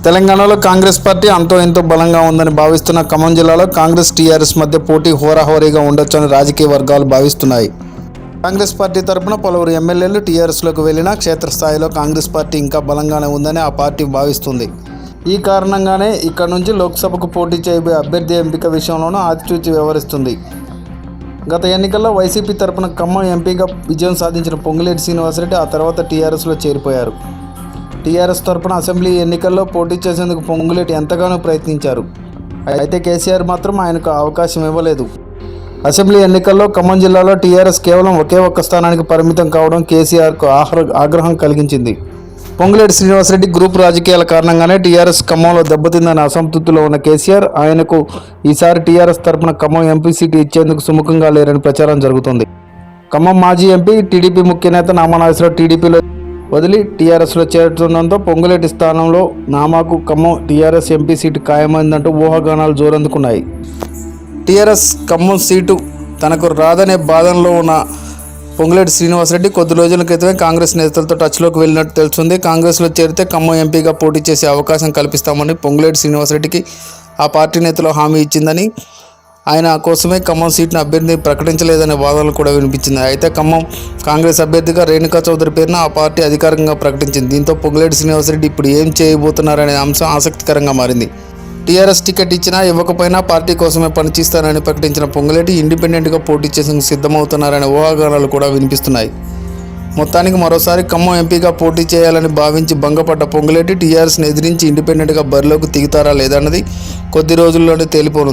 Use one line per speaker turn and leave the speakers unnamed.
తెలంగాణలో కాంగ్రెస్ పార్టీ అంతో ఎంతో బలంగా ఉందని భావిస్తున్న ఖమ్మం జిల్లాలో కాంగ్రెస్ టీఆర్ఎస్ మధ్య పోటీ హోరాహోరీగా ఉండొచ్చని రాజకీయ వర్గాలు భావిస్తున్నాయి. కాంగ్రెస్ పార్టీ తరపున పలువురు ఎమ్మెల్యేలు టీఆర్ఎస్లోకి వెళ్లినా క్షేత్రస్థాయిలో కాంగ్రెస్ పార్టీ ఇంకా బలంగానే ఉందని ఆ పార్టీ భావిస్తుంది. ఈ కారణంగానే ఇక్కడి నుంచి లోక్సభకు పోటీ చేయబోయే అభ్యర్థి ఎంపిక విషయంలోనూ ఆచితూచి వ్యవహరిస్తుంది. గత ఎన్నికల్లో వైసీపీ తరపున ఖమ్మం ఎంపీగా విజయం సాధించిన పొంగులేటి శ్రీనివాసరెడ్డి ఆ తర్వాత టీఆర్ఎస్లో చేరిపోయారు. టీఆర్ఎస్ తరపున అసెంబ్లీ ఎన్నికల్లో పోటీ చేసేందుకు పొంగులేటి ఎంతగానో ప్రయత్నించారు. అయితే కేసీఆర్ మాత్రం ఆయనకు అవకాశం ఇవ్వలేదు. అసెంబ్లీ ఎన్నికల్లో ఖమ్మం జిల్లాలో టీఆర్ఎస్ కేవలం ఒకే ఒక్క స్థానానికి పరిమితం కావడం కేసీఆర్కు ఆగ్రహం కలిగించింది. పొంగులేటి శ్రీనివాసరెడ్డి గ్రూప్ రాజకీయాల కారణంగానే టీఆర్ఎస్ ఖమ్మంలో దెబ్బతిందని అసంతృప్తిలో ఉన్న కేసీఆర్ ఆయనకు ఈసారి టీఆర్ఎస్ తరపున ఖమ్మం ఎంపీ సీటు ఇచ్చేందుకు సుముఖంగా లేరని ప్రచారం జరుగుతుంది. ఖమ్మం మాజీ ఎంపీ టీడీపీ ముఖ్య నేత నామనాగేశ్వరరావు టీడీపీలో వదిలి టీఆర్ఎస్లో చేరుతుండడంతో పొంగులేటి స్థానంలో నామాకు ఖమ్మం టీఆర్ఎస్ ఎంపీ సీటు ఖాయమైందంటూ ఊహాగానాలు జోరందుకున్నాయి. టీఆర్ఎస్ ఖమ్మం సీటు తనకు రాదనే బాధలో ఉన్న పొంగులేటి శ్రీనివాసరెడ్డి కొద్ది రోజుల క్రితమే కాంగ్రెస్ నేతలతో టచ్లోకి వెళ్ళినట్టు తెలుస్తుంది. కాంగ్రెస్లో చేరితే ఖమ్మం ఎంపీగా పోటీ చేసే అవకాశం కల్పిస్తామని పొంగులేటి శ్రీనివాసరెడ్డికి ఆ పార్టీ నేతలు హామీ ఇచ్చిందని, ఆయన కోసమే ఖమ్మం సీటును అభ్యర్థి ప్రకటించలేదనే వాదనలు కూడా వినిపించింది. అయితే ఖమ్మం కాంగ్రెస్ అభ్యర్థిగా రేణుకా చౌదరి పేరున ఆ పార్టీ అధికారికంగా ప్రకటించింది. దీంతో పొంగులేటి శ్రీనివాసరెడ్డి ఇప్పుడు ఏం చేయబోతున్నారనే అంశం ఆసక్తికరంగా మారింది. టీఆర్ఎస్ టికెట్ ఇచ్చినా ఇవ్వకపోయినా పార్టీ కోసమే పనిచేస్తానని ప్రకటించిన పొంగులేటి ఇండిపెండెంట్గా పోటీ చేసేందుకు సిద్ధమవుతున్నారనే ఊహాగానాలు కూడా వినిపిస్తున్నాయి. మొత్తానికి మరోసారి ఖమ్మం ఎంపీగా పోటీ చేయాలని భావించి భంగపడ్డ పొంగులేటి టీఆర్ఎస్ని ఎదిరించి ఇండిపెండెంట్గా బరిలోకి దిగుతారా లేదన్నది కొద్ది రోజుల్లోనే తేలిపోనుంది.